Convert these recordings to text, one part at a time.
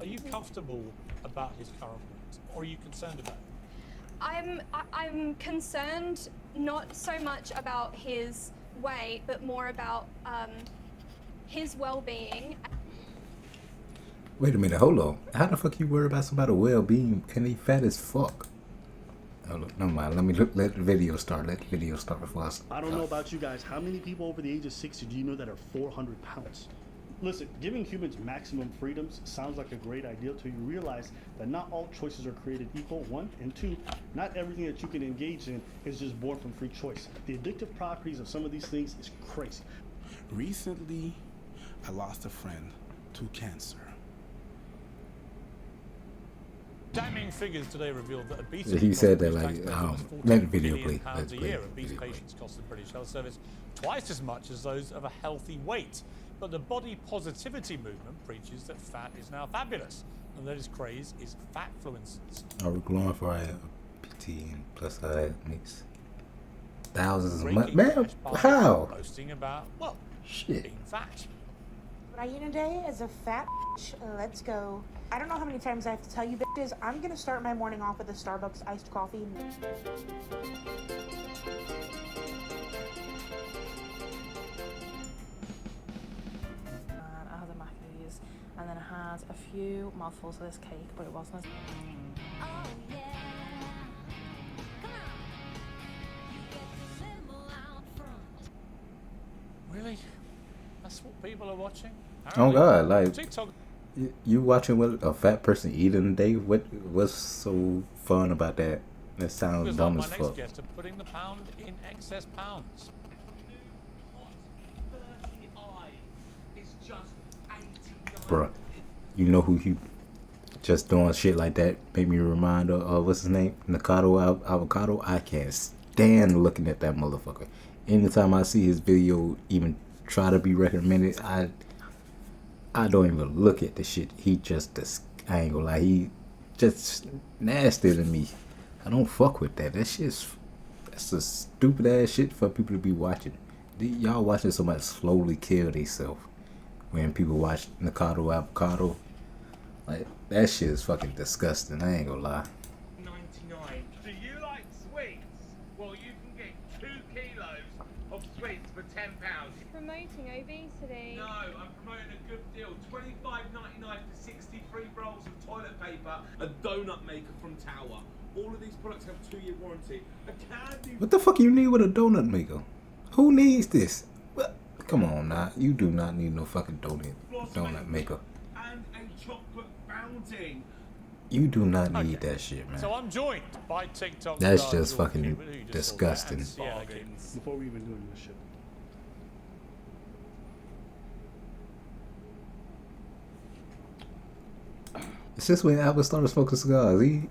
Are you comfortable about his current weight, or are you concerned about it? I'm concerned not so much about his weight, but more about his well-being. Wait a minute, hold on. How the fuck you worry about somebody's well-being and he fat as fuck? Oh, look, never mind. Let the video start. Let the video start before I start. I don't know about you guys. How many people over the age of 60 do you know that are 400 pounds? Listen, giving humans maximum freedoms sounds like a great idea until you realize that not all choices are created equal, one, and two, not everything that you can engage in is just born from free choice. The addictive properties of some of these things is crazy. Recently, I lost a friend to cancer. Damning figures today revealed that obesity. He said that like, let the video £40 play. a year. Obese patients cost the British Health Service twice as much as those of a healthy weight. But the body positivity movement preaches that fat is now fabulous, and that its craze is fatfluences. Are we glorify PT and plus mix thousands of money? Man, how? Boasting about, well, shit. Being fat. What I eat a day is a fat bitch. Let's go. I don't know how many times I have to tell you bitches, I'm gonna start my morning off with a Starbucks iced coffee. I had a Mackey's, and then I had a few mouthfuls of this cake, but it wasn't as... Oh yeah. Come on. Really? That's what people are watching? Oh God, like TikTok. You watching what a fat person eating a day? What's so fun about that? That sounds dumb as fuck. My next guest are putting the pound in excess pounds. Bruh, you know who you just doing shit like that made me remind of what's his name? Nikado Avocado. I can't stand looking at that motherfucker. Anytime I see his video even try to be recommended, I don't even look at the shit. He just, I ain't gonna lie, he just nasty to me. I don't fuck with that. That's a stupid ass shit for people to be watching. Y'all watching somebody slowly kill themselves. When people watch Nikado Avocado, like, that shit is fucking disgusting. I ain't gonna lie. 99. Do you like sweets? Well, you can get 2 kilos of sweets for £10. Promoting obesity. No, I'm promoting a good deal. $25.99 for 63 rolls of toilet paper. A donut maker from Tower. All of these products have 2-year warranty. A candy. What the fuck you need with a donut maker? Who needs this? What? Come on now, you do not need no fucking donut maker. And a chocolate fountain. You do not need that shit, man. So I'm joined by TikTok. That's just fucking disgusting. Before we even do any of this shit. Since when Albert started smoking cigars,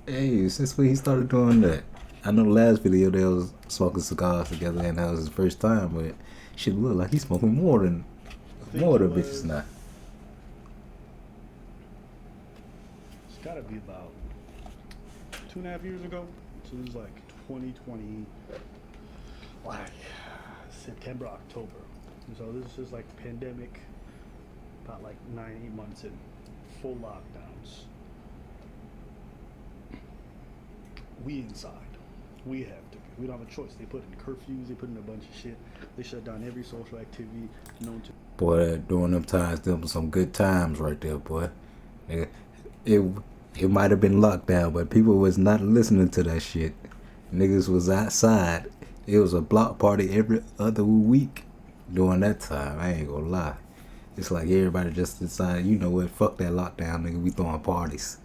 since when he started doing that. I know the last video they was smoking cigars together and that was his first time, but shit look like he's smoking more than bitches now. It's gotta be about 2.5 years ago. So it was like 2020, like September, October. And so this is like pandemic, about like 9-8 months in, full lockdowns. We inside. We have to. We don't have a choice. They put in curfews. They put in a bunch of shit. They shut down every social activity known to. Boy, during them times, them was some good times right there, boy. It might have been lockdown, but people was not listening to that shit. Niggas was outside. It was a block party every other week during that time. I ain't gonna lie. It's like everybody just decided, you know what, fuck that lockdown, nigga. We throwing parties.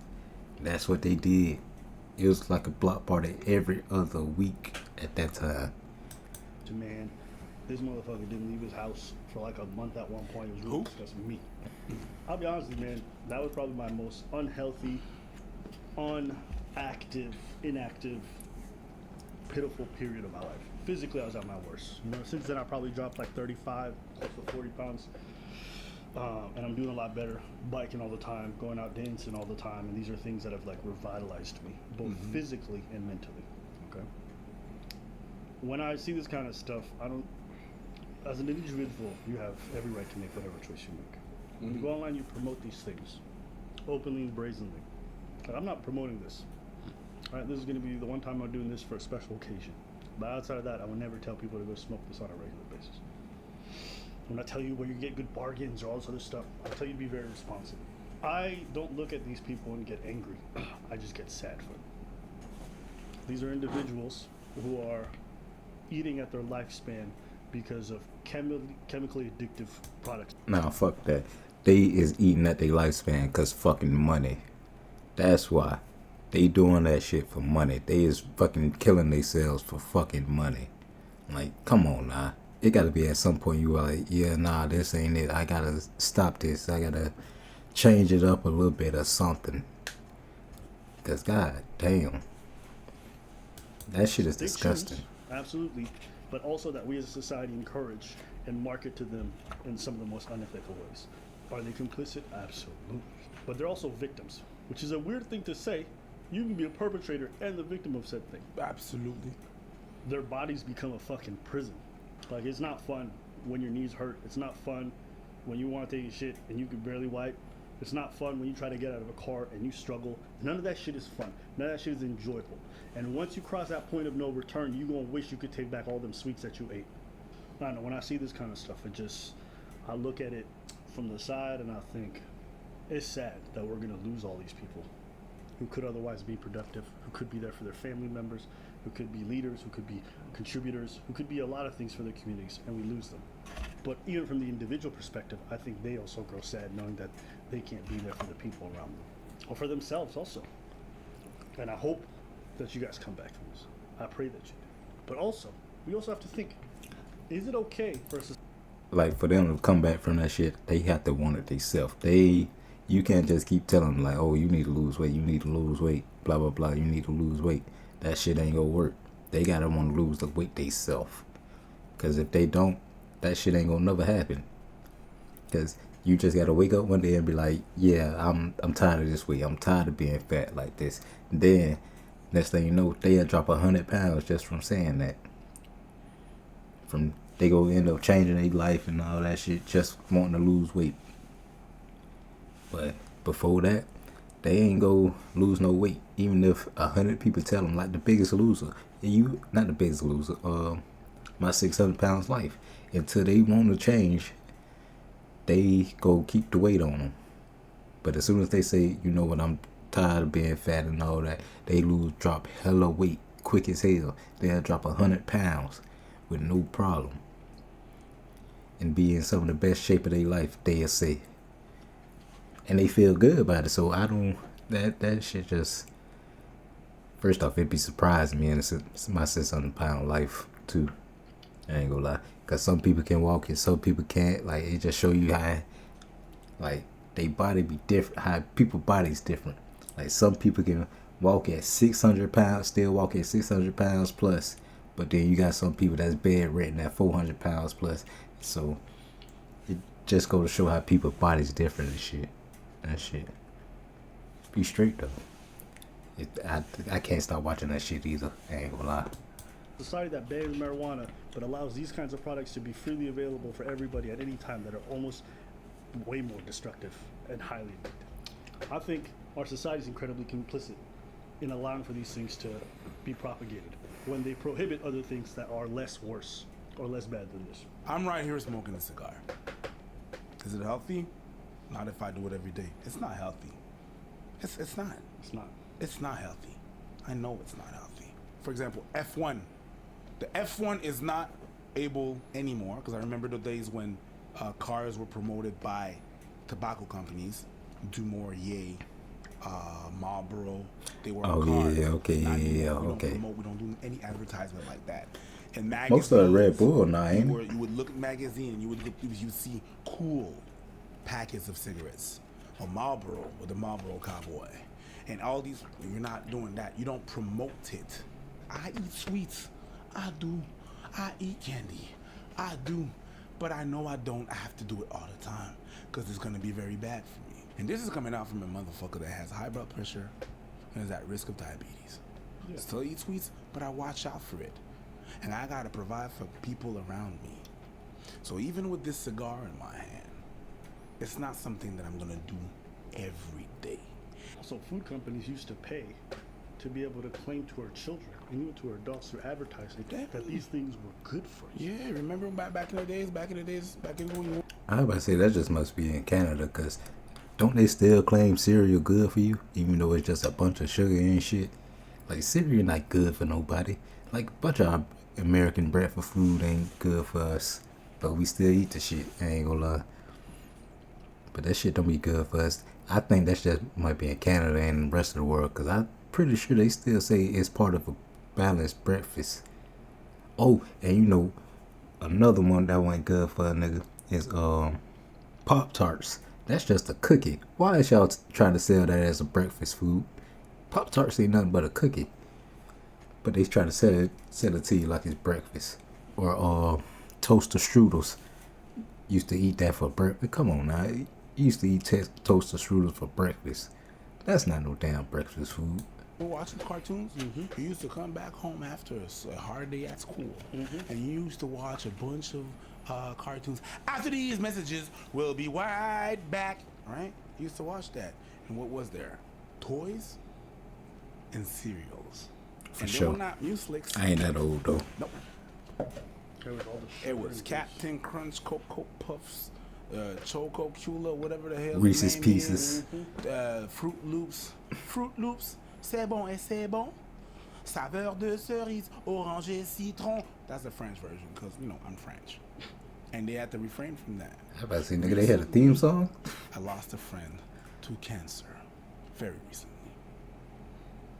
That's what they did. It was like a block party every other week at that time. Man, this motherfucker didn't leave his house for like a month at one point. It was really disgusting. Me. I'll be honest with you, man. That was probably my most unhealthy, inactive, pitiful period of my life. Physically, I was at my worst. You know, since then, I probably dropped like 35, close to 40 pounds. And I'm doing a lot better, biking all the time, going out dancing all the time, and these are things that have like revitalized me, both physically and mentally. Okay. When I see this kind of stuff, I don't. As an individual, you have every right to make whatever choice you make. When you go online, you promote these things openly and brazenly. Like, I'm not promoting this. All right, this is going to be the one time I'm doing this for a special occasion. But outside of that, I will never tell people to go smoke this on a regular basis. I'm not telling you where you get good bargains or all this other stuff. I'll tell you to be very responsible. I don't look at these people and get angry. I just get sad for them. These are individuals who are eating at their lifespan because of chemically addictive products. Nah, fuck that. They is eating at their lifespan cause fucking money. That's why. They doing that shit for money. They is fucking killing themselves for fucking money. Like, come on now. It gotta be at some point you are like, yeah, nah, this ain't it. I gotta stop this. I gotta change it up a little bit or something. Cause god damn. That shit is They disgusting. choose, absolutely, but also that we as a society encourage and market to them in some of the most unethical ways. Are they complicit? Absolutely. But they're also victims, which is a weird thing to say. You can be a perpetrator and the victim of said thing. Absolutely. Their bodies become a fucking prison. Like, it's not fun when your knees hurt. It's not fun when you want to take a shit and you can barely wipe. It's not fun when you try to get out of a car and you struggle. None of that shit is fun. None of that shit is enjoyable. And once you cross that point of no return, you gonna wish you could take back all them sweets that you ate. I don't know, when I see this kind of stuff, I look at it from the side and I think, it's sad that we're gonna lose all these people who could otherwise be productive, who could be there for their family members, who could be leaders, who could be contributors, who could be a lot of things for their communities, and we lose them. But even from the individual perspective, I think they also grow sad knowing that they can't be there for the people around them, or for themselves also. And I hope that you guys come back from this. I pray that you do. But also, we also have to think, is it okay for us to... Like, for them to come back from that shit, they have to want it themselves. You can't just keep telling them, like, oh, you need to lose weight, you need to lose weight, blah, blah, blah, you need to lose weight. That shit ain't gonna work. They gotta want to lose the weight themselves. Because if they don't, that shit ain't gonna never happen. Because you just gotta wake up one day and be like, yeah, I'm tired of this weight. I'm tired of being fat like this. And then, next thing you know, they'll drop 100 pounds just from saying that. They go end up changing their life and all that shit, just wanting to lose weight. But before that, they ain't go lose no weight. Even if 100 people tell them, like the biggest loser, not the biggest loser, my 600 pounds life. Until they want to change, they go keep the weight on them. But as soon as they say, you know what, I'm tired of being fat and all that, they drop hella weight quick as hell. They'll drop 100 pounds with no problem and be in some of the best shape of their life, they'll say. And they feel good about it. So that shit just, first off, it'd be surprising me in my 600 pound life too. I ain't gonna lie. Cause some people can walk and some people can't. Like, it just show you how, like, they body be different, how people bodies different. Like, some people can walk at 600 pounds, still walk at 600 pounds plus. But then you got some people that's bedridden at 400 pounds plus. So it just go to show how people bodies different and shit. That shit. Be straight though. I can't stop watching that shit either. I ain't gonna lie. Society that bans marijuana but allows these kinds of products to be freely available for everybody at any time that are almost way more destructive and highly addictive. I think our society is incredibly complicit in allowing for these things to be propagated when they prohibit other things that are less worse or less bad than this. I'm right here smoking a cigar. Is it healthy? Not if I do it every day. It's not healthy. It's not. It's not. It's not healthy. I know it's not healthy. For example, F1. The F1 is not able anymore, because I remember the days when cars were promoted by tobacco companies. Do more, yay. Marlboro. They were Oh, cars. yeah, okay, Not yeah, anymore. We okay. don't promote, we don't do any advertisement like that. And magazines, Most of the Red Bull now, ain't it? you would look at magazine and you would see cool packets of cigarettes, or Marlboro with the Marlboro Cowboy, and all these. You're not doing that. You don't promote it. I eat sweets. I do. I eat candy. I do. But I know I don't have to do it all the time because it's gonna be very bad for me. And this is coming out from a motherfucker that has high blood pressure and is at risk of diabetes. Yeah. Still eat sweets, but I watch out for it. And I gotta provide for people around me. So even with this cigar in my hand, it's not something that I'm gonna do every day. So food companies used to pay to be able to claim to our children and even to our adults through advertising that these things were good for you. Yeah, remember back in the days, back in when you. I was about to say that just must be in Canada, cause don't they still claim cereal good for you, even though it's just a bunch of sugar and shit? Like cereal not good for nobody. Like a bunch of our American breakfast food ain't good for us, but we still eat the shit. I ain't gonna lie. But that shit don't be good for us. I think that just might be in Canada and the rest of the world, cause I'm pretty sure they still say it's part of a balanced breakfast. Oh, and you know, another one that wasn't good for a nigga is Pop-Tarts. That's just a cookie. Why is y'all trying to sell that as a breakfast food? Pop-Tarts ain't nothing but a cookie. But they try to sell it to you like it's breakfast. Or toaster strudels. Used to eat that for breakfast. Come on now. You used to eat toaster strudels for breakfast. That's not no damn breakfast food. Watching cartoons, you used to come back home after a hard day at school, and you used to watch a bunch of cartoons. After these messages, we'll be right back. Right? You used to watch that, and what was there? Toys and cereals. For and sure. They were not Muslix. I ain't that old though. Nope. It was Captain Crunch, Cocoa Puffs, Choco Cula, whatever the hell. Reese's the name Pieces. Is. Fruit Loops. C'est bon et c'est bon. Saveur de cerise, orange et citron. That's the French version, because, you know, I'm French. And they had to refrain from that. I about to say, nigga, they had a theme song? I lost a friend to cancer very recently.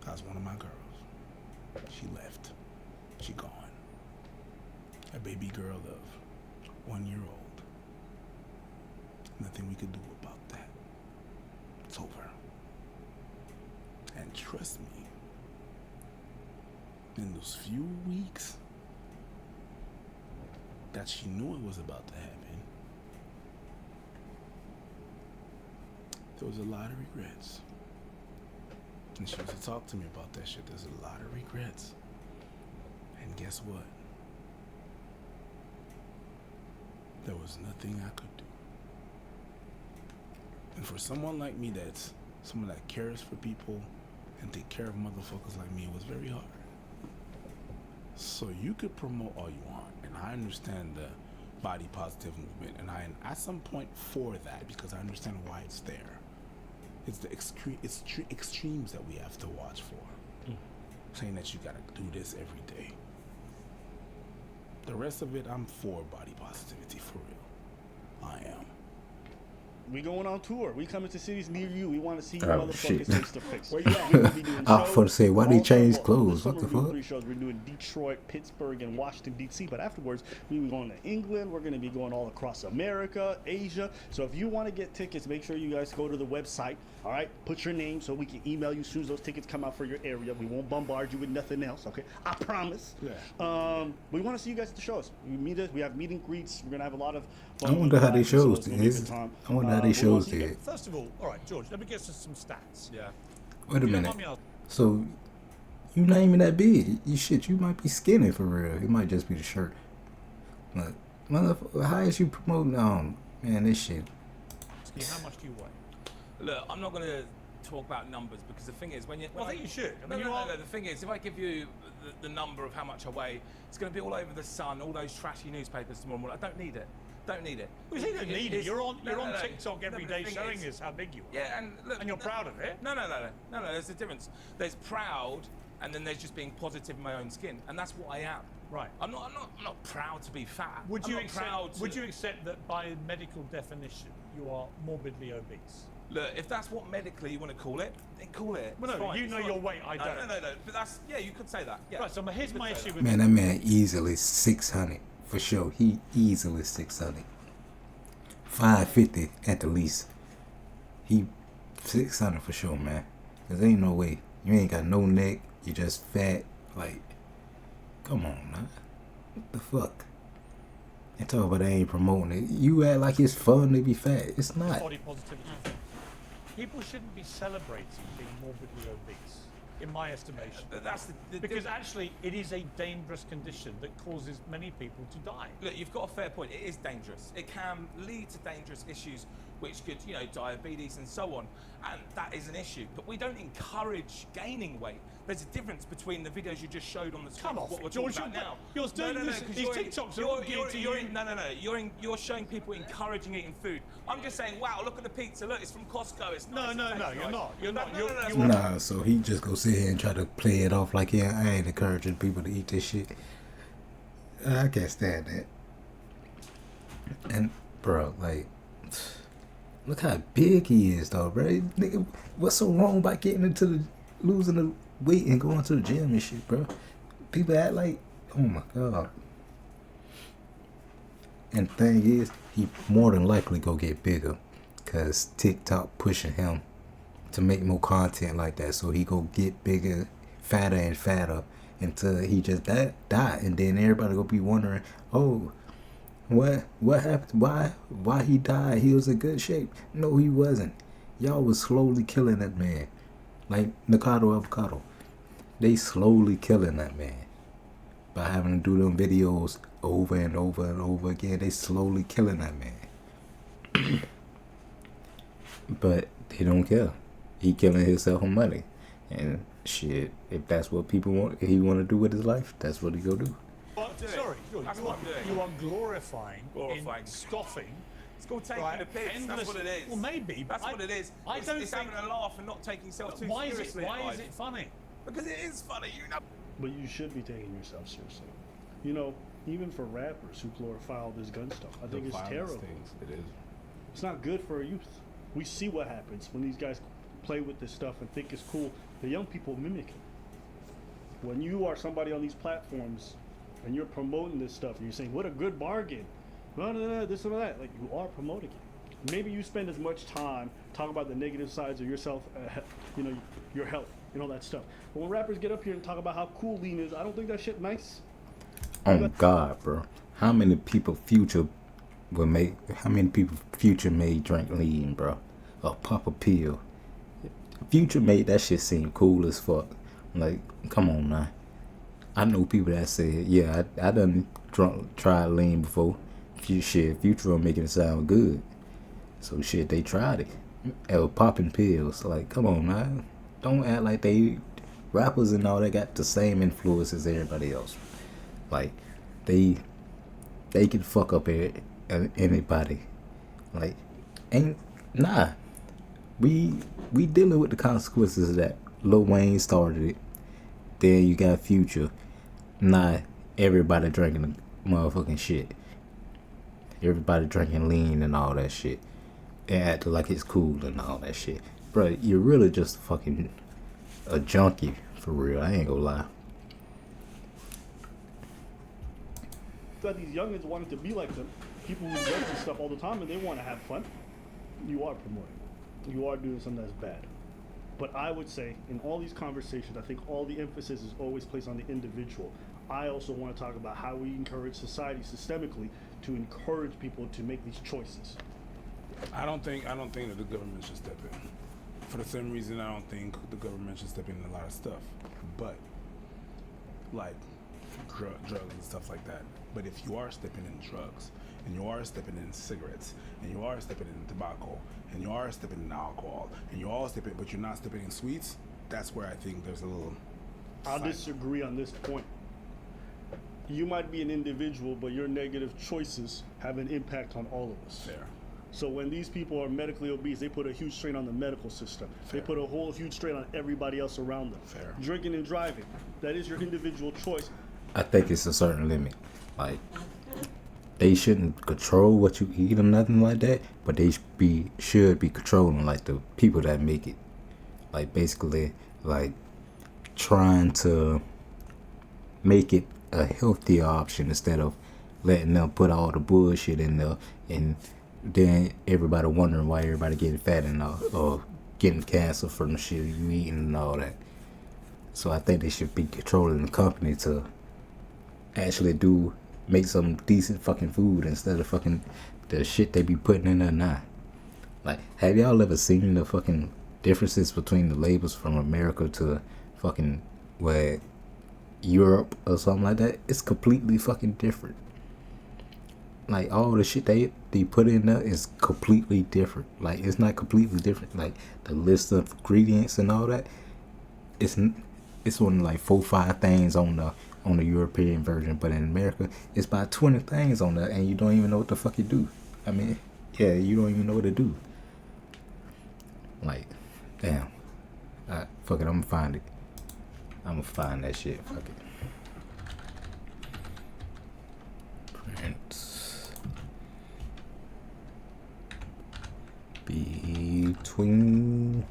That was one of my girls. She left. She gone. A baby girl of 1 year old. Nothing we could do about that. It's over. And trust me, in those few weeks that she knew it was about to happen, there was a lot of regrets. And she used to talk to me about that shit. There's a lot of regrets. And guess what? There was nothing I could do. And for someone like me, that's someone that cares for people and take care of motherfuckers like me, it was very hard. So you could promote all you want, and I understand the body positive movement, and I'm at some point for that because I understand why it's there. It's the extremes that we have to watch for. Saying that you gotta do this every day. The rest of it, I'm for body positivity, for real. I am. We going on tour. We coming to cities near you. We want to see you Oh, motherfuckers shit. face to face. Where you at? We're gonna be doing I was shows finna say, why they all change summer. clothes? This What the summer we're doing fuck? 3 shows. We're doing Detroit, Pittsburgh, and Washington, D.C. But afterwards, we will be going to England. We're going to be going all across America, Asia. So if you want to get tickets, make sure you guys go to the website. All right? Put your name so we can email you as soon as those tickets come out for your area. We won't bombard you with nothing else, okay? I promise. Yeah. We want to see you guys at the shows. You meet us. We have meet and greets. We're going to have a lot of fun. I wonder how they So shows it's gonna be a good did. time. I wonder how they We're shows gonna see you did. First of all right, George, let me get some stats. Yeah. Wait a You don't minute. mind me asking- So, you not even that big. You might be skinny for real. It might just be the shirt. But, motherfucker, how is you promoting, man, this shit? How much do you weigh? Look, I'm not going to talk about numbers because the thing is, when you. Well, I think you should. I mean, No. The thing is, if I give you the number of how much I weigh, it's going to be all over the Sun, all those trashy newspapers tomorrow morning. I don't need it. Don't need it. Well, you don't need it. You're on No, TikTok every but the day thing showing is- us how big you are. Yeah, and look, And you're proud of it. No. There's a difference. There's proud, and then there's just being positive in my own skin, and that's what I am. Right. I'm not proud to be fat. Would I'm you not accept? proud to- Would you accept that by medical definition you are morbidly obese? Look, if that's what medically you want to call it, then call it. Well, It's no, fine, you it's know fine. your weight, I don't. No. But that's you could say that. Yeah. Right. So here's You my could say issue that. with Man, that man easily 600 for sure. He easily 600. 550 at the least. He 600 for sure, man. Cause ain't no way. You ain't got no neck. You just fat. Like, come on, man. What the fuck? And talk about they ain't promoting it. You act like it's fun to be fat. It's not. body positivity. People shouldn't be celebrating being morbidly obese, in my estimation. That's Because actually, it is a dangerous condition that causes many people to die. Look, you've got a fair point. It is dangerous. It can lead to dangerous issues which could, you know, diabetes and so on. And that is an issue. But we don't encourage gaining weight. There's a difference between the videos you just showed on the screen Come and off, what we're George, talking about now. you're doing this- 'cause these you're- TikToks are all geared to you. You're showing people encouraging eating food. I'm just saying, wow, look at the pizza. Look, it's from Costco. It's No, nice. no, it no, tastes you're nice. not. You're not. No, You're- no, no, you no. Nah, so he just go sit here and try to play it off like, yeah, I ain't encouraging people to eat this shit. I can't stand that. And, bro, like, look how big he is, though, bro. Nigga, what's so wrong by getting into the, losing the weight and going to the gym and shit, bro? People act like, oh my God. And the thing is, he more than likely go get bigger, cause TikTok pushing him to make more content like that, so he go get bigger, fatter and fatter until he just die, and then everybody go be wondering, oh, what happened? Why he died? He was in good shape. No, he wasn't. Y'all was slowly killing that man, like Nikado Avocado. They slowly killing that man by having to do them videos over and over and over again. They slowly killing that man. But they don't care. He killing himself for money. And shit, if that's what people want, if he want to do with his life, that's what he go do. But, doing. sorry, That's what I'm doing. you are glorifying, Glorifying. in scoffing. It's called taking Right, the piss. endless- That's what it is. Well, maybe, but That's what it is. I don't it's think- having a laugh and not taking yourself too Why is seriously. in why life. is it funny? Because it is funny, you know. But you should be taking yourself seriously. You know, even for rappers who glorify all this gun stuff, I think it's terrible. It is. It's not good for our youth. We see what happens when these guys play with this stuff and think it's cool. The young people mimic it. When you are somebody on these platforms and you're promoting this stuff and you're saying, what a good bargain, no, this and that, like, you are promoting it. Maybe you spend as much time talking about the negative sides of yourself, you know, your health and all that stuff. But when rappers get up here and talk about how cool lean is, I don't think that shit nice. Oh God, bro. How many people Future made drink lean, bro? Or pop a pill. Future made that shit seem cool as fuck. Like, come on now. I know people that said, yeah, I done tried lean before. Future will make it sound good. So shit, they tried it. They were popping pills. Like, come on now. Don't act like rappers and all that got the same influence as everybody else. Like, they can fuck up anybody. Like, we dealing with the consequences of that. Lil Wayne started it. Then you got Future. Nah, everybody drinking the motherfucking shit. Everybody drinking lean and all that shit. And acting like it's cool and all that shit. Bro, you're really just fucking a junkie, for real. I ain't gonna lie. Got these youngins wanting to be like them, people who dress and stuff all the time and they want to have fun. You are promoting. You are doing something that's bad. But I would say in all these conversations, I think all the emphasis is always placed on the individual. I also want to talk about how we encourage society systemically to encourage people to make these choices. I don't think that the government should step in. For the same reason, I don't think the government should step in a lot of stuff. But like drugs and stuff like that. But if you are stepping in drugs, and you are stepping in cigarettes, and you are stepping in tobacco, and you are stepping in alcohol, and you are stepping, but you're not stepping in sweets, that's where I think there's a little. I'll disagree on this point. You might be an individual, but your negative choices have an impact on all of us. Fair. So when these people are medically obese, they put a huge strain on the medical system. Fair. They put a whole huge strain on everybody else around them. Fair. Drinking and driving, that is your individual choice. I think it's a certain limit. Like, they shouldn't control what you eat or nothing like that, but they should be controlling like the people that make it. Like, basically, like, trying to make it a healthier option instead of letting them put all the bullshit in there and then everybody wondering why everybody getting fat and or getting cancer from the shit you eating and all that. So I think they should be controlling the company to actually make some decent fucking food instead of fucking the shit they be putting in there now. Like, have y'all ever seen the fucking differences between the labels from America to fucking Europe or something like that? It's completely fucking different. like all the shit they put in there is completely different. Like it's not completely different. Like the list of ingredients and all that, it's on like 4-5 things on the European version, but in America it's about 20 things on there, and you don't even know what the fuck you do. I mean, yeah, you don't even know what to do. Like, damn. Fuck it, I'm gonna find it. I'm gonna find that shit. Fuck it. Prince. Between.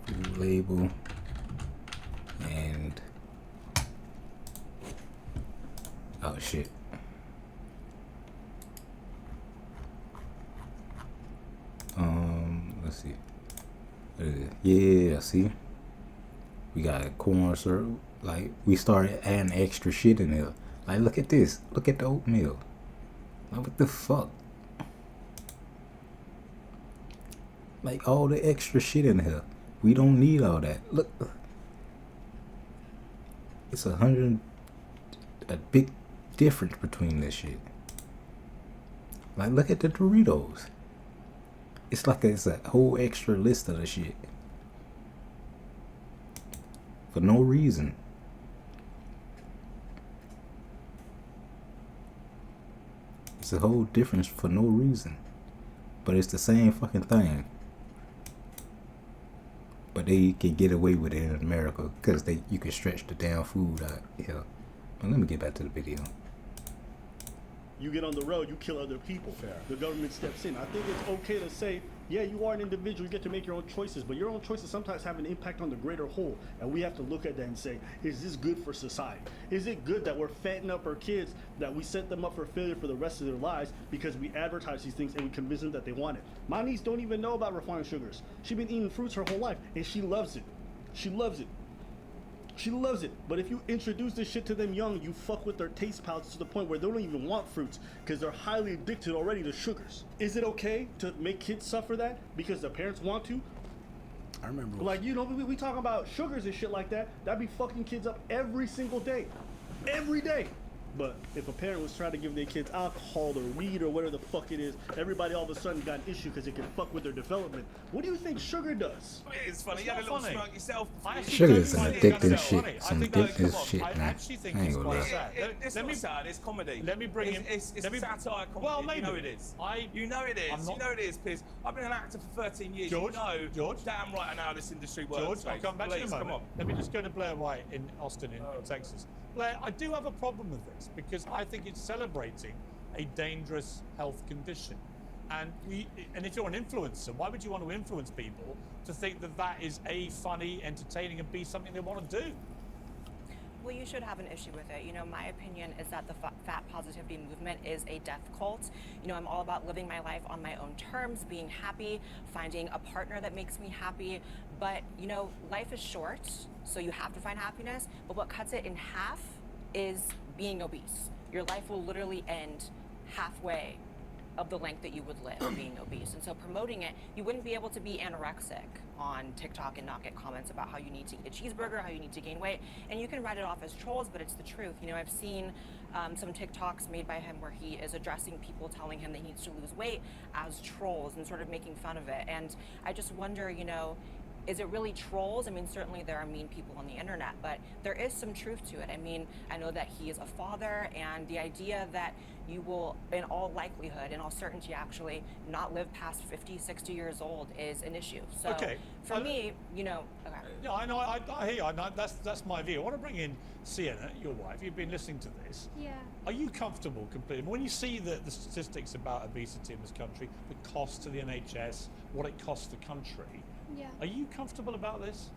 Food label. And. Oh shit. Let's see. Yeah, see? We got corn syrup. Like, we started adding extra shit in there. Like, look at this. Look at the oatmeal. Like, what the fuck? Like, all the extra shit in here. We don't need all that. Look. It's a big difference between this shit. Like, look at the Doritos. It's like it's a whole extra list of the shit. For no reason. It's a whole difference for no reason. But it's the same fucking thing. But they can get away with it in America because you can stretch the damn food out here. But let me get back to the video. You get on the road, you kill other people. Fair. The government steps in. I think it's okay to say, yeah, you are an individual, you get to make your own choices, but your own choices sometimes have an impact on the greater whole. And we have to look at that and say, is this good for society? Is it good that we're fattening up our kids, that we set them up for failure for the rest of their lives because we advertise these things and we convince them that they want it? My niece don't even know about refined sugars. She's been eating fruits her whole life, and she loves it. She loves it. She loves it. But if you introduce this shit to them young, you fuck with their taste palates to the point where they don't even want fruits because they're highly addicted already to sugars. Is it okay to make kids suffer that because their parents want to? I remember. Like, you know, we talk about sugars and shit like that. That'd be fucking kids up every single day. Every day. But if a parent was trying to give their kids alcohol or weed or whatever the fuck it is, everybody all of a sudden got an issue because it can fuck with their development. What do you think sugar does? It's funny. It's You had a not little funny. smoke yourself. Sugar is an I think that's addictive not shit. funny. Some I think that- addictive come on, shit, I man. actually think I ain't it's gonna quite lie. sad. It's Let not me- sad. It's comedy. let me bring in- It's let me- satire comedy. Well, You maybe. know it is. I- You know it is. I'm not- You know it is, Piers. I've been an actor for 13 years. George, You know George. damn right I know how this industry works. George, I'll mate. come back to you in a Please, moment. come on. Let me just go to Blair White in Austin, in Texas. Blair, I do have a problem with this because I think it's celebrating a dangerous health condition. And if you're an influencer, why would you want to influence people to think that that is A, funny, entertaining, and B, something they want to do? Well, you should have an issue with it. You know, my opinion is that the fat positivity movement is a death cult. You know, I'm all about living my life on my own terms, being happy, finding a partner that makes me happy. But, you know, life is short, so you have to find happiness. But what cuts it in half is being obese. Your life will literally end halfway of the length that you would live being obese. And so promoting it, you wouldn't be able to be anorexic on TikTok and not get comments about how you need to eat a cheeseburger, how you need to gain weight. And you can write it off as trolls, but it's the truth. You know, I've seen some TikToks made by him where he is addressing people telling him that he needs to lose weight as trolls and sort of making fun of it. And I just wonder, you know, is it really trolls? I mean, certainly there are mean people on the internet, but there is some truth to it. I mean, I know that he is a father, and the idea that you will, in all likelihood, in all certainty actually, not live past 50, 60 years old is an issue. So Okay. for me, you know, okay. Yeah, I know. I hear you. I know, that's my view. I want to bring in Sienna, your wife. You've been listening to this. Yeah. Are you comfortable completely? When you see the statistics about obesity in this country, the cost to the NHS, what it costs the country, Yeah. are you comfortable about this?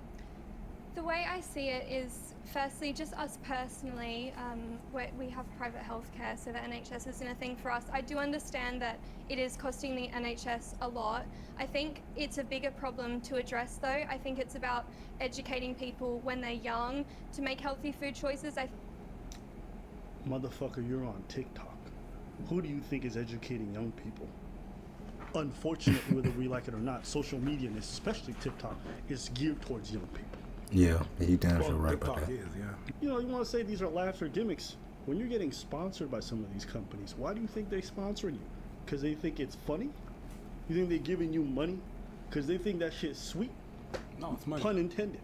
The way I see it is, firstly, just us personally, we have private healthcare, so the NHS isn't a thing for us. I do understand that it is costing the NHS a lot. I think it's a bigger problem to address, though. I think it's about educating people when they're young to make healthy food choices. Motherfucker, you're on TikTok. Who do you think is educating young people? Unfortunately, whether we like it or not, social media, and especially TikTok, is geared towards young people. Yeah, he damn Well, sure right TikTok about that. is, yeah. You know, you want to say these are laughs or gimmicks. When you're getting sponsored by some of these companies, why do you think they sponsor you? Because they think it's funny? You think they're giving you money? Because they think that shit's sweet? No, it's money. Pun intended.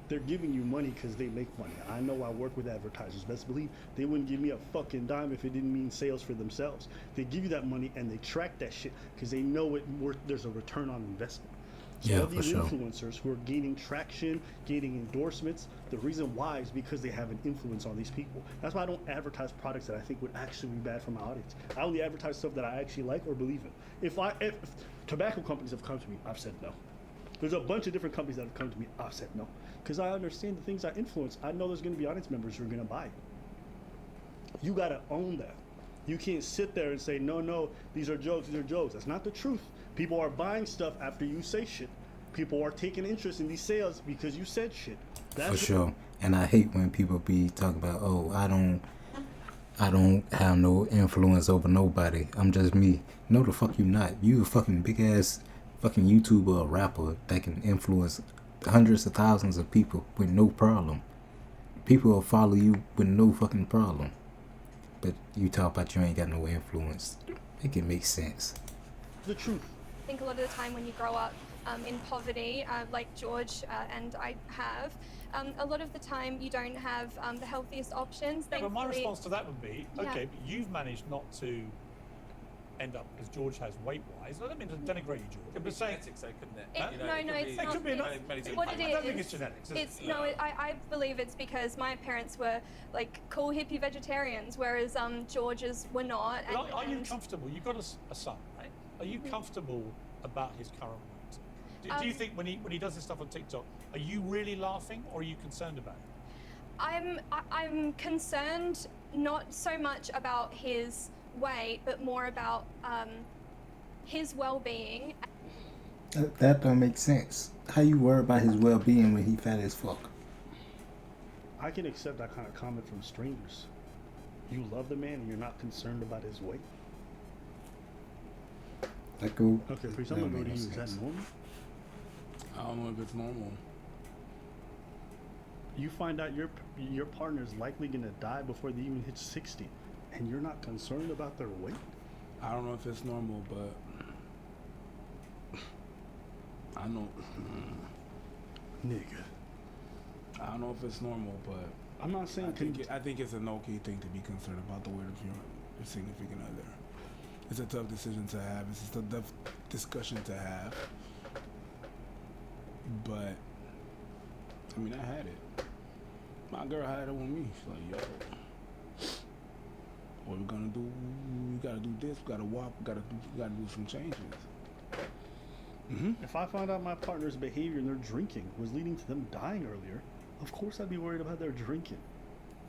They're giving you money because they make money. I know I work with advertisers. Best believe they wouldn't give me a fucking dime if it didn't mean sales for themselves. They give you that money and they track that shit because they know there's a return on investment. So Yeah, all for these sure. influencers who are gaining traction, gaining endorsements, the reason why is because they have an influence on these people. That's why I don't advertise products that I think would actually be bad for my audience. I only advertise stuff that I actually like or believe in. If tobacco companies have come to me, I've said no. There's a bunch of different companies that have come to me, I've said no. Because I understand the things I influence. I know there's going to be audience members who are going to buy it. You got to own that. You can't sit there and say, no, these are jokes, That's not the truth. People are buying stuff after you say shit. People are taking interest in these sales because you said shit. For sure. And I hate when people be talking about, oh, I don't have no influence over nobody. I'm just me. No, the fuck you not. You a fucking big ass fucking YouTuber or rapper that can influence hundreds of thousands of people with no problem. People will follow you with no fucking problem. But you talk about you ain't got no influence. It can make sense. The truth. I think a lot of the time when you grow up in poverty, like George and I have, a lot of the time you don't have the healthiest options. Yeah, but my Thankfully- response to that would be, Yeah. okay, but you've managed not to end up as George has weight-wise. I don't mean to denigrate you, George. Could be But saying, genetics, though, couldn't it? It, no, it's It not. could be enough. What it is, I don't think it's genetics. is it? It's no. I believe it's because my parents were like cool hippie vegetarians, whereas George's were not. But are you comfortable? You've got a son, right? Are you comfortable about his current weight? Do you think when he does this stuff on TikTok, are you really laughing or are you concerned about it? I'm concerned not so much about his weight, but more about his well-being. That don't make sense. How you worry about his well-being when he fat as fuck? I can accept that kind of comment from strangers. You love the man and you're not concerned about his weight. That go. Okay, for some of you, is that normal? I don't know if it's normal. You find out your partner is likely gonna die before they even hit 60, and you're not concerned about their weight? I don't know if it's normal, but I know. Nigga. I don't know if it's normal, but I'm not saying I think it's an okay thing to be concerned about the weight of your significant other. It's a tough decision to have. It's a tough discussion to have. But I mean, I had it. My girl had it with me. She's like, yo, what we gonna do? We gotta do this. We gotta walk. We gotta do some changes. If I found out my partner's behavior and their drinking was leading to them dying earlier, of course I'd be worried about their drinking.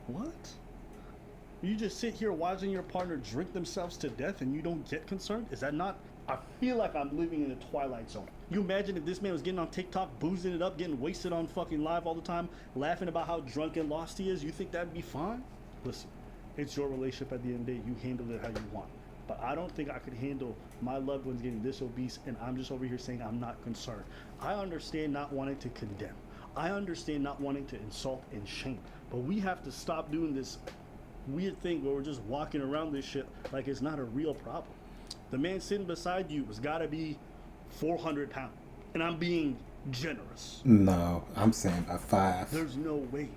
What? You just sit here watching your partner drink themselves to death and you don't get concerned? Is that not? I feel like I'm living in a twilight zone. You imagine if this man was getting on TikTok, boozing it up, getting wasted on fucking live all the time, laughing about how drunk and lost he is, you think that'd be fine? Listen, it's your relationship at the end of the day. You handle it how you want. But I don't think I could handle my loved ones getting this obese and I'm just over here saying I'm not concerned. I understand not wanting to condemn. I understand not wanting to insult and shame. But we have to stop doing this weird thing where we're just walking around this shit like it's not a real problem. The man sitting beside you has got to be 400 pounds. And I'm being generous. No, I'm saying about 5. There's no way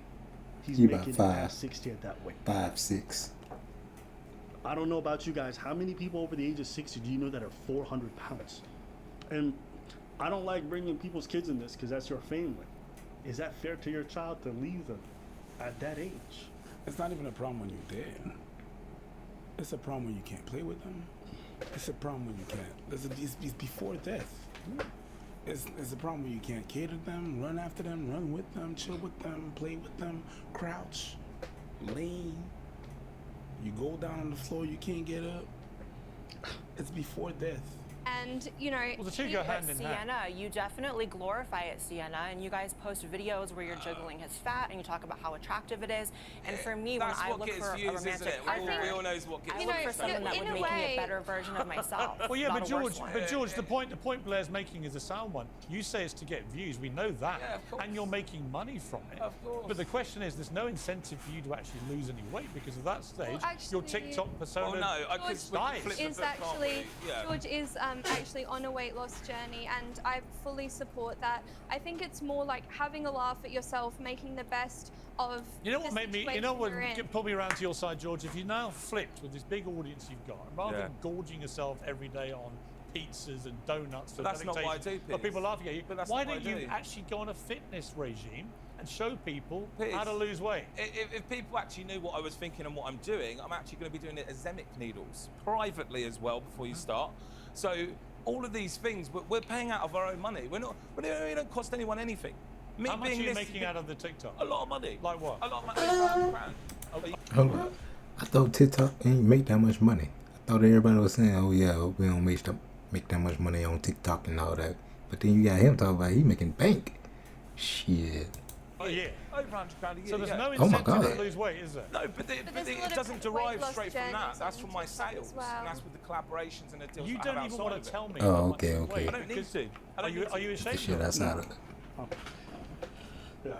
he's You making it about 5. past 60 at that weight. 5, 6. I don't know about you guys. How many people over the age of 60 do you know that are 400 pounds? And I don't like bringing people's kids in this because that's your family. Is that fair to your child to leave them at that age? It's not even a problem when you're dead. It's a problem when you can't play with them. It's a problem when you can't. It's before death. It's a problem when you can't cater them, run after them, run with them, chill with them, play with them, crouch, lean. You go down on the floor, you can't get up. It's before death. And, you know, Well, the two go hand in hand. Sienna, you definitely glorify it, Sienna, and you guys post videos where you're juggling his fat and you talk about how attractive it is. And for me, when That's I what look gets for views, a isn't romantic it? partner, We all knows what gets I You look know, for someone that in would a make me way- a better version of myself. Well, yeah, not but a worse George, one. the point Blair's making is a sound one. You say it's to get views. We know that, Yeah, of course. and you're making money from it. Of course. But the question is, there's no incentive for you to actually lose any weight because at that stage, your actually- TikTok persona Well, no, I could dies. flip the is book, can't actually we? Yeah. George is actually on a weight loss journey, and I fully support that. I think it's more like having a laugh at yourself, making the best of. You know what the made me? You situation know what you're in. pulled me around to your side, George? If you now flipped with this big audience you've got, rather Yeah. than gorging yourself every day on pizzas and donuts, for But that's not what I delectation, do, but people Piers. laughing at you. But that's Why not what don't I you do. actually go on a fitness regime and show people Piers, how to lose weight? If people actually knew what I was thinking and what I'm doing, I'm actually going to be doing it as Zemic needles privately as well before you start. So all of these things, we're paying out of our own money. We don't cost anyone anything. Me How much are being you this making big- out of the TikTok? A lot of money. Like what? A lot of money. £800. Hold on. I thought TikTok ain't make that much money. I thought everybody was saying, "Oh yeah, we don't make that much money on TikTok and all that." But then you got him talking about he making bank. Shit. Oh yeah. Over £100 a year. So there's yeah. no Oh my incentive God. to lose weight, is there? No, but there's a lot it of doesn't weight derive loss straight from that. journeys That's on from my TikTok as sales. well. And that's with the collaborations and the deals You I have don't even outside want of to it. tell me. Oh, how much okay, you okay. weigh I don't need because- to. I don't need Are you to. ashamed? Shit, of it? that's out of. Yeah.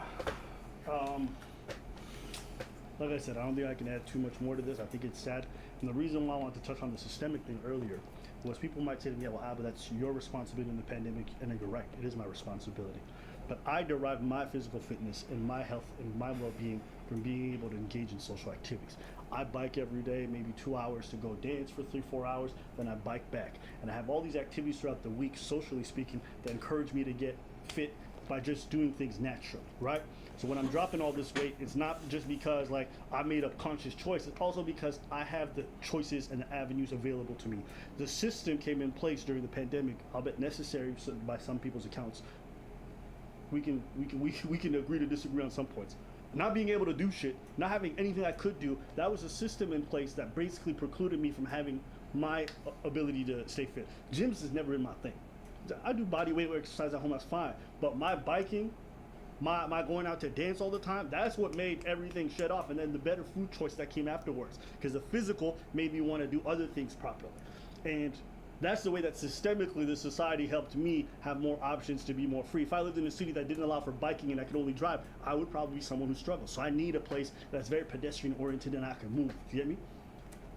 Like I said, I don't think I can add too much more to this. I think it's sad. And the reason why I wanted to touch on the systemic thing earlier was people might say to me, yeah, well, Abba, that's your responsibility in the pandemic. And then you're right, it is my responsibility. But I derive my physical fitness and my health and my well-being from being able to engage in social activities. I bike every day, maybe 2 hours to go dance for 3-4 hours, then I bike back. And I have all these activities throughout the week, socially speaking, that encourage me to get fit by just doing things naturally, right? So when I'm dropping all this weight, it's not just because like I made a conscious choice. It's also because I have the choices and the avenues available to me. The system came in place during the pandemic, albeit necessary by some people's accounts. We can agree to disagree on some points. Not being able to do shit, not having anything I could do, that was a system in place that basically precluded me from having my ability to stay fit. Gyms has never been my thing. I do body weight exercise at home, that's fine. But my biking, my going out to dance all the time, that's what made everything shut off. And then the better food choice that came afterwards. Because the physical made me want to do other things properly. And that's the way that systemically the society helped me have more options to be more free. If I lived in a city that didn't allow for biking and I could only drive, I would probably be someone who struggles. So I need a place that's very pedestrian oriented and I can move. You get me?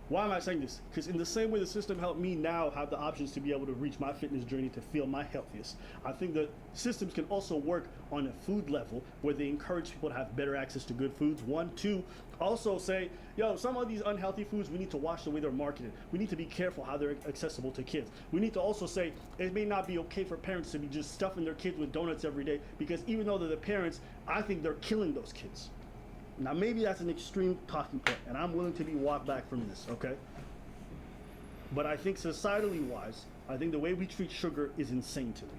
Why am I saying this? Because in the same way the system helped me now have the options to be able to reach my fitness journey to feel my healthiest, I think that systems can also work on a food level where they encourage people to have better access to good foods. 1, 2, also say, yo, some of these unhealthy foods, we need to watch the way they're marketed. We need to be careful how they're accessible to kids. We need to also say, it may not be okay for parents to be just stuffing their kids with donuts every day, because even though they're the parents, I think they're killing those kids. Now, maybe that's an extreme talking point, and I'm willing to be walked back from this, okay? But I think societally wise, I think the way we treat sugar is insane to me.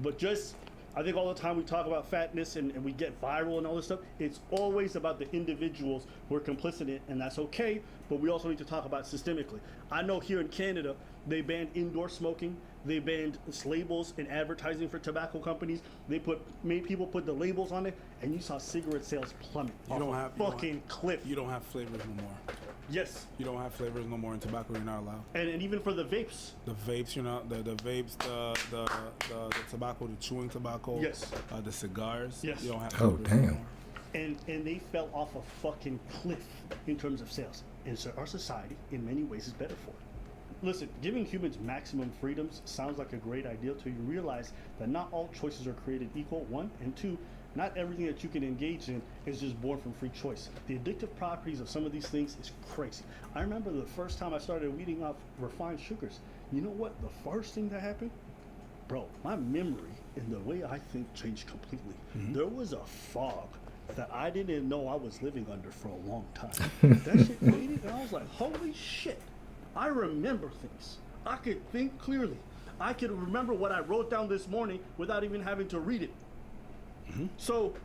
But just, I think all the time we talk about fatness and we get viral and all this stuff, it's always about the individuals who are complicit in it, and that's okay, but we also need to talk about systemically. I know here in Canada, they banned indoor smoking, they banned labels and advertising for tobacco companies. They made people put the labels on it, and you saw cigarette sales plummet. You don't have cliff. You don't have flavors no more. Yes. You don't have flavors no more in tobacco. You're not allowed. And even for the vapes. The vapes, you're not. The vapes, the tobacco, the chewing tobacco. Yes. The cigars. Yes. You don't have. Oh, flavors damn. No more. And they fell off a fucking cliff in terms of sales. And so our society, in many ways, is better for it. Listen, giving humans maximum freedoms sounds like a great idea till you realize that not all choices are created equal, 1, and 2, not everything that you can engage in is just born from free choice. The addictive properties of some of these things is crazy. I remember the first time I started weeding off refined sugars. You know what? The first thing that happened? Bro, my memory and the way I think changed completely. Mm-hmm. There was a fog that I didn't know I was living under for a long time. That shit faded, and I was like, holy shit. I remember things. I could think clearly. I could remember what I wrote down this morning without even having to read it. Mm-hmm. So,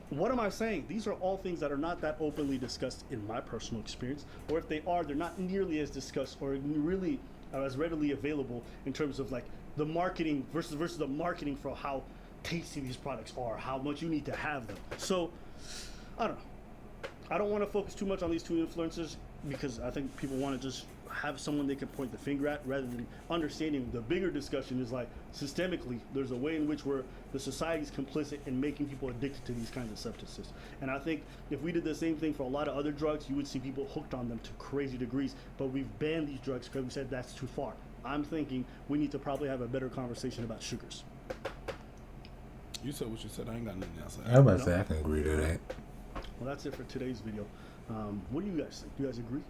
what am I saying? These are all things that are not that openly discussed in my personal experience, or if they are, they're not nearly as discussed or really as readily available in terms of like the marketing versus the marketing for how tasty these products are, how much you need to have them. So I don't know. I don't want to focus too much on these two influencers because I think people want to just have someone they can point the finger at rather than understanding the bigger discussion is like systemically there's a way in which the society's complicit in making people addicted to these kinds of substances. And I think if we did the same thing for a lot of other drugs, you would see people hooked on them to crazy degrees, but we've banned these drugs because we said that's too far. I'm thinking we need to probably have a better conversation about sugars. You said what you said. I ain't got nothing else. I was about to say I can agree to that. Well, that's it for today's video. What do you guys think? Do you guys agree?